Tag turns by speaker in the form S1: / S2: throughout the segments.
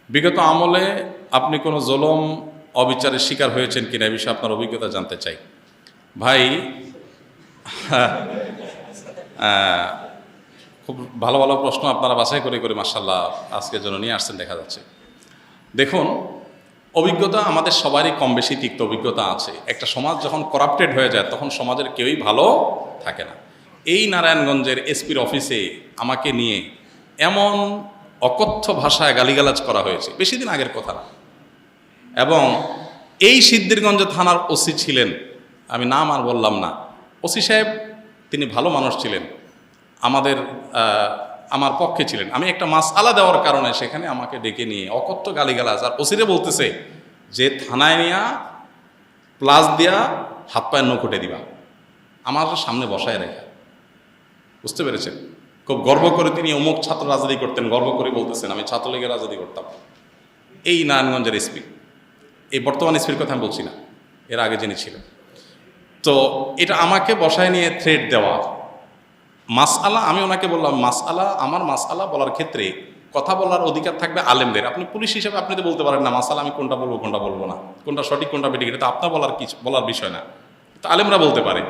S1: বিগত আমলে আপনি কোনো জুলুম অবিচারের শিকার হয়েছেন কিনা এই বিষয়ে আপনার অভিজ্ঞতা জানতে চাই। ভাই, খুব ভালো ভালো প্রশ্ন আপনারা বাছাই করে করে মাশাআল্লাহ আজকের জন্য নিয়ে আসছেন দেখা যাচ্ছে। দেখুন, অভিজ্ঞতা আমাদের সবারই কম বেশি তিক্ত অভিজ্ঞতা আছে। একটা সমাজ যখন করাপ্টেড হয়ে যায় তখন সমাজের কেউই ভালো থাকে না। এই নারায়ণগঞ্জের এসপির অফিসে আমাকে নিয়ে এমন অকথ্য ভাষায় গালিগালাজ করা হয়েছে, বেশি দিন আগের কথা না। এবং এই সিদ্ধিরগঞ্জ থানার ওসি ছিলেন, আমি নাম আর বললাম না। ওসি সাহেব তিনি ভালো মানুষ ছিলেন, আমার পক্ষে ছিলেন। আমি একটা মাসআলা দেওয়ার কারণে সেখানে আমাকে ডেকে নিয়ে অকথ্য গালিগালাজ, আর ওসিরে বলতেছে যে থানায় নিয়ে প্লাস দিয়া হাত পায়ের নকুটে দিবা, আমার সামনে বসায় রেখা। বুঝতে পেরেছেন? খুব গর্ব করে তিনি অমুক ছাত্র রাজনীতি করতেন, গর্ব করে বলতেছেন আমি ছাত্রলীগের রাজনীতি করতাম। এই নারায়ণগঞ্জের এসপি, এই বর্তমান এসপির কথা আমি বলছি না, এর আগে যিনি ছিলেন। তো এটা আমাকে বসায় নিয়ে থ্রেট দেওয়া মাসআলা, আমি ওনাকে বললাম আমার মাসআলা বলার ক্ষেত্রে কথা বলার অধিকার থাকবে আলেমদের। আপনি পুলিশ হিসেবে আপনি তো বলতে পারেন না মাসআলা আমি কোনটা বলবো কোনটা বলবো না, কোনটা সঠিক কোনটা বেঠিক, এটা তো আপনার বলার বিষয় না, তো আলেমরা বলতে পারে।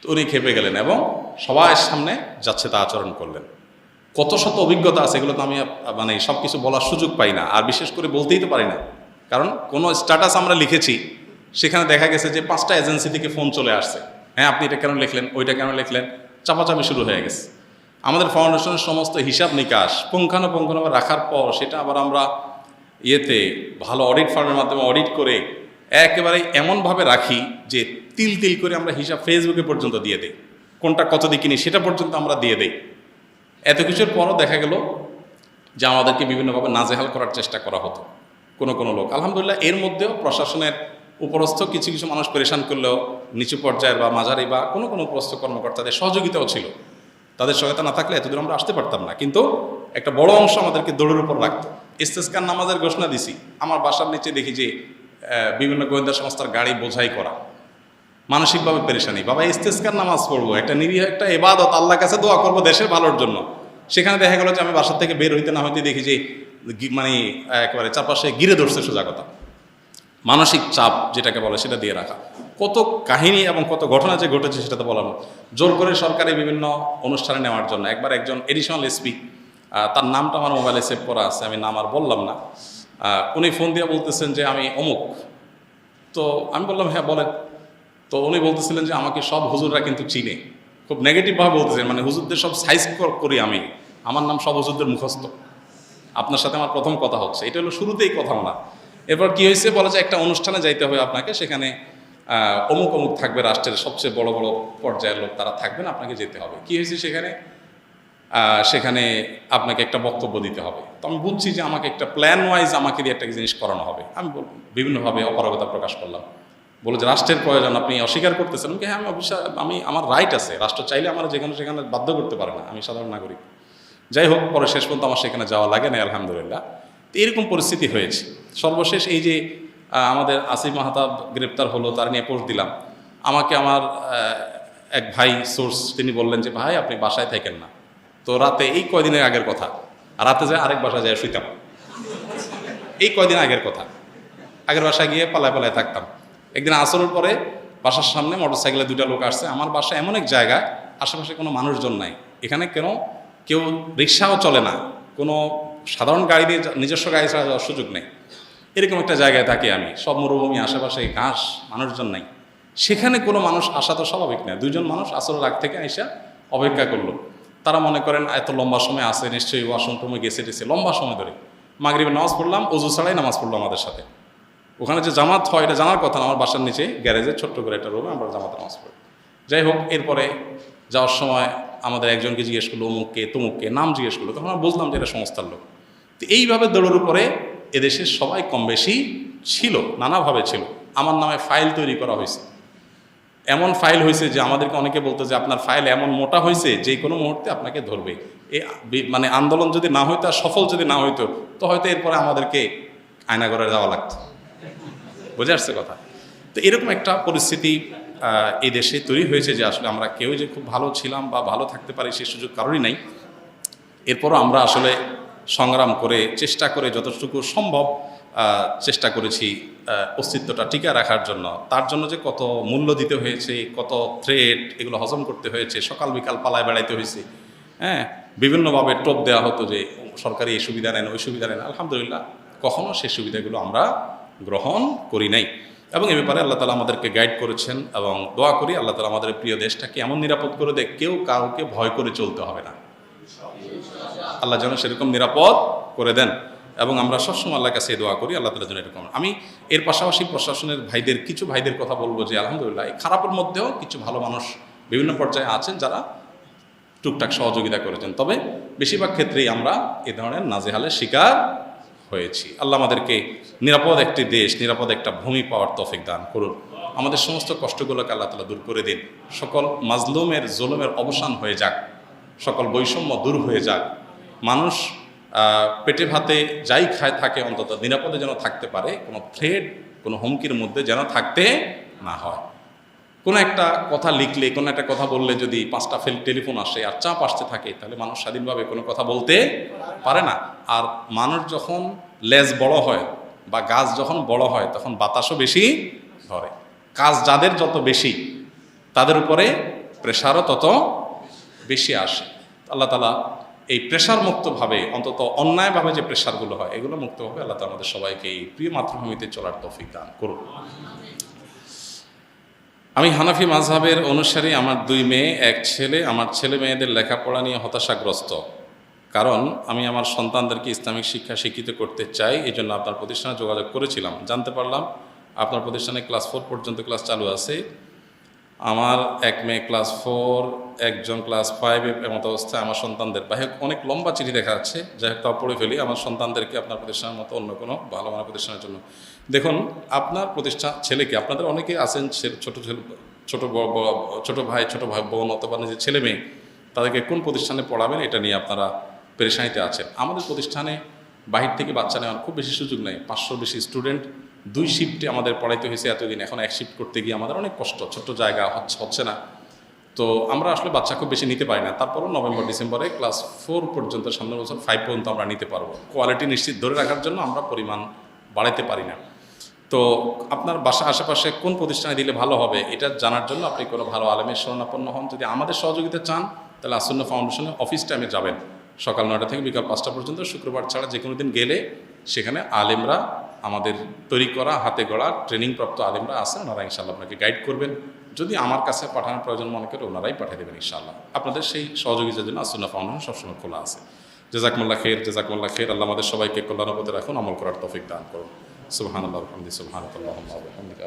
S1: তো উনি খেপে গেলেন এবং সবার সামনে যাচ্ছে তা আচরণ করলেন। কত শত অভিজ্ঞতা আছে, এগুলো তো আমি সব কিছু বলার সুযোগ পাই না, আর বিশেষ করে বলতেই তো পারি না। কারণ কোনো স্ট্যাটাস আমরা লিখেছি, সেখানে দেখা গেছে যে 5টা এজেন্সি থেকে ফোন চলে আসছে, হ্যাঁ আপনি এটা কেন লিখলেন, ওইটা কেন লিখলেন, চাপাচাপি শুরু হয়ে গেছে। আমাদের ফাউন্ডেশনের সমস্ত হিসাব নিকাশ পুঙ্খানুপুঙ্খভাবে রাখার পর সেটা আবার আমরা ভালো অডিট ফার্মের মাধ্যমে অডিট করে একেবারে এমনভাবে রাখি যে তিল তিল করে আমরা হিসাব ফেসবুকে পর্যন্ত দিয়ে দিই, কোনটা কত দিয়ে কিনি সেটা পর্যন্ত আমরা দিয়ে দিই। এত কিছুর পরও দেখা গেল যে আমাদেরকে বিভিন্নভাবে নাজেহাল করার চেষ্টা করা হতো কোনো লোক। আলহামদুলিল্লাহ এর মধ্যেও প্রশাসনের উপরস্থ কিছু কিছু মানুষ পরেশান করলেও নিচু পর্যায়ের বা মাঝারি বা কোনো উপরস্থ কর্মকর্তাদের সহযোগিতাও ছিল। তাদের সহায়তা না থাকলে এতদূর আমরা আসতে পারতাম না। কিন্তু একটা বড় অংশ আমাদেরকে দৌড়ের উপর রাখতো। ইস্তেসকার নামাজের ঘোষণা দিছি, আমার বাসার নিচে দেখি যে বিভিন্ন গোয়েন্দা সংস্থার গাড়ি বোঝাই করা, মানসিকভাবে পেরেশানি। বাবা ইস্তেসকার নামাজ পড়বো, একটা নিরীহ একটা ইবাদত, আল্লাহর কাছে দোয়া করবো দেশের ভালোর জন্য। সেখানে দেখা গেল যে আমি বাসার থেকে বের হইতে না হইতে দেখি যে একেবারে চারপাশে ঘিরে ধরছে। সোজা কথা, মানসিক চাপ যেটাকে বলে সেটা দিয়ে রাখা। কত কাহিনী এবং কত ঘটনা যে ঘটেছে সেটা তো বলানো। জোর করে সরকারি বিভিন্ন অনুষ্ঠানে নেওয়ার জন্য একবার একজন এডিশনাল এসপি, তার নামটা আমার মোবাইলে সেভ করা আছে, আমি নাম আর বললাম না, উনি ফোন দিয়ে বলতেছেন যে আমি অমুক। তো আমি বললাম হ্যাঁ বলেন। তো উনি বলতেছিলেন যে আমাকে সব হুজুররা কিন্তু চিনে, খুব নেগেটিভভাবে বলতেছেন, মানে হুজুরদের সব সাইজ করি আমি, আমার নাম সব হুজুরদের মুখস্থ, আপনার সাথে আমার প্রথম কথা হচ্ছে। এটা হলো শুরুতেই কথা না। এরপর কি হয়েছে বলা যায় একটা অনুষ্ঠানে যাইতে হবে আপনাকে, সেখানে অমুক অমুক থাকবে, রাষ্ট্রের সবচেয়ে বড় বড় পর্যায়ের লোক তারা থাকবেন, আপনাকে যেতে হবে। কি হয়েছে সেখানে আপনাকে একটা বক্তব্য দিতে হবে। তো আমি বুঝছি যে আমাকে একটা প্ল্যান ওয়াইজ আমাকে দিয়ে একটা জিনিস করানো হবে। আমি বিভিন্নভাবে অপারগতা প্রকাশ করলাম, বলে যে রাষ্ট্রের প্রয়োজন আপনি অস্বীকার করতেছেন। হ্যাঁ আমি আমার রাইট আছে, রাষ্ট্র চাইলে আমার সেখানে বাধ্য করতে পারে না, আমি সাধারণ নাগরিক। যাই হোক, পরে শেষ পর্যন্ত আমার সেখানে যাওয়া লাগে না আলহামদুলিল্লাহ। তো এরকম পরিস্থিতি হয়েছে। সর্বশেষ এই যে আমাদের আসিফ মাহতাব গ্রেপ্তার হলো, তার নিয়ে পোস্ট দিলাম। আমাকে আমার এক ভাই সোর্স তিনি বললেন যে ভাই আপনি বাসায় থাকেন না। তো রাতে, এই কয়দিনের আগের কথা, রাতে যায় আরেক বাসায় যায় শুইতাম। এই কয়দিন আগের কথা, আগের বাসায় গিয়ে পালায় পালায় থাকতাম। একদিন আসরের পরে বাসার সামনে মোটরসাইকেলে 2টা লোক আসছে। আমার বাসা এমন এক জায়গায়, আশেপাশে কোনো মানুষজন নাই, এখানে কেউ রিক্সাও চলে না, কোনো সাধারণ গাড়ি দিয়ে নিজস্ব গাড়ি ছাড়া যাওয়ার সুযোগ নেই। এরকম একটা জায়গায় থাকি আমি, সব মরুভূমি, আশেপাশে ঘাস, মানুষজন নাই। সেখানে কোনো মানুষ আসা তো স্বাভাবিক না। 2জন মানুষ আসরের আগ থেকে আইসা অপেক্ষা করলো। তারা মনে করেন এত লম্বা সময় আসে, নিশ্চয়ই ওয়াশরুমে গেছে লম্বা সময় ধরে। মাগরিবের নামাজ পড়লাম, ওযু ছাড়াই নামাজ পড়লো আমাদের সাথে। ওখানে যে জামাত হয় এটা জানার কথা না, আমার বাসার নিচে গ্যারেজে ছোট্ট করে একটা রুমে আমরা জামাতে নামাজ পড়ি। যাই হোক, এরপরে যাওয়ার সময় আমাদের একজনকে জিজ্ঞেস করলো অমুককে তমুককে, নাম জিজ্ঞেস করলো, তখন আমরা বুঝলাম যে এটা সংস্থার লোক। তো এইভাবে দৌড়ের উপরে এদেশের সবাই কম বেশি ছিল, নানাভাবে ছিল। আমার নামে ফাইল তৈরি করা হয়েছে, এমন ফাইল হয়েছে যে আমাদেরকে অনেকে বলতো যে আপনার ফাইল এমন মোটা হয়েছে যে কোনো মুহূর্তে আপনাকে ধরবে। এই আন্দোলন যদি না হইতো আর সফল যদি না হইতো, তো হয়তো এরপরে আমাদেরকে আয়নাঘরে যাওয়া লাগতো। বুঝে আসছে কথা? তো এরকম একটা পরিস্থিতি এই দেশে তৈরি হয়েছে যে আসলে আমরা কেউ যে খুব ভালো ছিলাম বা ভালো থাকতে পারি সে সুযোগ কারোরই নাই। এরপরও আমরা আসলে সংগ্রাম করে চেষ্টা করে যতটুকু সম্ভব চেষ্টা করেছি অস্তিত্বটা টিকে রাখার জন্য। তার জন্য যে কত মূল্য দিতে হয়েছে, কত থ্রেট, এগুলো হজম করতে হয়েছে, সকাল বিকাল পালায় বেড়াইতে হয়েছে, হ্যাঁ, বিভিন্নভাবে টোপ দেওয়া হতো যে সরকারি এই সুবিধা নেন, ওই সুবিধা নেন। আলহামদুলিল্লাহ কখনও সেই সুবিধাগুলো আমরা গ্রহণ করি নাই, এবং এ ব্যাপারে আল্লাহ তালা আমাদেরকে গাইড করেছেন। এবং দোয়া করি আল্লাহ তালা আমাদের প্রিয় দেশটাকে এমন নিরাপদ করে দেয়, কেউ কাউকে ভয় করে চলতে হবে না। আল্লাহ যেন সেরকম নিরাপদ করে দেন, এবং আমরা সবসময় আল্লাহর কাছে দোয়া করি আল্লাহ তালা যেন এরকম। আমি এর পাশাপাশি প্রশাসনের ভাইদের, কিছু ভাইদের কথা বলবো যে আলহামদুলিল্লাহ এই খারাপের মধ্যেও কিছু ভালো মানুষ বিভিন্ন পর্যায়ে আছেন যারা টুকটাক সহযোগিতা করেছেন। তবে বেশিরভাগ ক্ষেত্রেই আমরা এ ধরনের নাজেহালের শিকার হয়েছি। আল্লাহ আমাদেরকে নিরাপদ একটি দেশ, নিরাপদ একটা ভূমি পাওয়ার তৌফিক দান করুন। আমাদের সমস্ত কষ্টগুলোকে আল্লাহ তাআলা দূর করে দিন। সকল মাজলুমের জুলুমের অবসান হয়ে যাক, সকল বৈষম্য দূর হয়ে যাক। মানুষ পেটে ভাতে যাই খায় থাকে অন্তত নিরাপদে যেন থাকতে পারে, কোনো থ্রেড, কোনো হুমকির মধ্যে যেন থাকতে না হয়। কোনো একটা কথা লিখলে, কোনো একটা কথা বললে যদি 5টা টেলিফোন আসে আর চাপ আসতে থাকে, তাহলে মানুষ স্বাধীনভাবে কোনো কথা বলতে পারে না। আর মানুষ যখন লেজ বড় হয় বা গাছ যখন বড় হয়, তখন বাতাসও বেশি ধরে। কাজ যাদের যত বেশি, তাদের উপরে প্রেশারও তত বেশি আসে। আল্লাহ তাআলা এই প্রেশার মুক্তভাবে, অন্তত অন্যায়ভাবে যে প্রেশারগুলো হয়, এগুলো মুক্তভাবে আল্লাহ তাআলা আমাদের সবাইকে এই প্রিয় মাতৃভূমিতে চলার তৌফিক দান করুন। আমি হানাফি মাযহাবের অনুসারী। আমার 2 মেয়ে, 1 ছেলে। আমার ছেলে মেয়েদের লেখাপড়া নিয়ে হতাশাগ্রস্ত, কারণ আমি আমার সন্তানদেরকে ইসলামিক শিক্ষা শিক্ষিত করতে চাই। এই জন্য আপনার প্রতিষ্ঠানে যোগাযোগ করেছিলাম। জানতে পারলাম আপনার প্রতিষ্ঠানে ক্লাস 4 পর্যন্ত ক্লাস চালু আছে। আমার 1 মেয়ে ক্লাস 4, একজন ক্লাস 5 এমত অবস্থায় আমার সন্তানদের। যাই হোক, অনেক লম্বা চিঠি দেখা যাচ্ছে, যাই হোক তাও পড়ে ফেলি। আমার সন্তানদেরকে আপনার প্রতিষ্ঠানের মতো অন্য কোনো ভালো মানের প্রতিষ্ঠানের জন্য দেখুন। আপনার প্রতিষ্ঠান ছেলেকে, আপনাদের অনেকেই আছেন ছোট ভাই বোন অথবা নিজের ছেলে মেয়ে, তাদেরকে কোন প্রতিষ্ঠানে পড়াবেন এটা নিয়ে আপনারা পেরেশানিতে আছেন। আমাদের প্রতিষ্ঠানে বাহির থেকে বাচ্চা নেওয়ার খুব বেশি সুযোগ নেই। 500 বেশি স্টুডেন্ট, 2 শিফটে আমাদের পড়াইতে হয়েছে এতদিন। এখন 1 শিফট করতে গিয়ে আমাদের অনেক কষ্ট, ছোট্ট জায়গা হচ্ছে না। তো আমরা আসলে বাচ্চা খুব বেশি নিতে পারি না। তারপরও নভেম্বর ডিসেম্বরে ক্লাস 4 পর্যন্ত, সামনের বছর 5 পর্যন্ত আমরা নিতে পারবো। কোয়ালিটি নিশ্চিত ধরে রাখার জন্য আমরা পরিমাণ বাড়াইতে পারি না। তো আপনার বাসা আশেপাশে কোন প্রতিষ্ঠানে দিলে ভালো হবে, এটা জানার জন্য আপনি কোনো ভালো আলেমের শরণাপন্ন হন। যদি আমাদের সহযোগিতা চান, তাহলে আসুন্নাহ ফাউন্ডেশনের অফিস টাইমে যাবেন, সকাল 9টা থেকে বিকাল 5টা পর্যন্ত। শুক্রবার ছাড়া যে কোনো দিন গেলে সেখানে আলেমরা, আমাদের তৈরি করা হাতে গড়া ট্রেনিংপ্রাপ্ত আলেমরা আছেন, ওনারা ইনশাআল্লাহ আপনাকে গাইড করবেন। যদি আমার কাছে পাঠানোর প্রয়োজন মনে করে, ওনারাই পাঠিয়ে দেবেন ইনশাআল্লাহ। আপনাদের সেই সহযোগিতার জন্য আসুন্নাহ ফাউন্ডেশন সবসময় খোলা আছে। জাযাকুমুল্লাহ খের, জাযাকুমুল্লাহ খের। আল্লাহ আমাদের সবাইকে কল্যাণ পথে রাখুন, আমল করার তৌফিক দান করুন। সুবহানাল্লাহ ওয়া বিহামদিহি, সুবহানাকাল্লাহুম্মা ওয়া বিহামদিকা।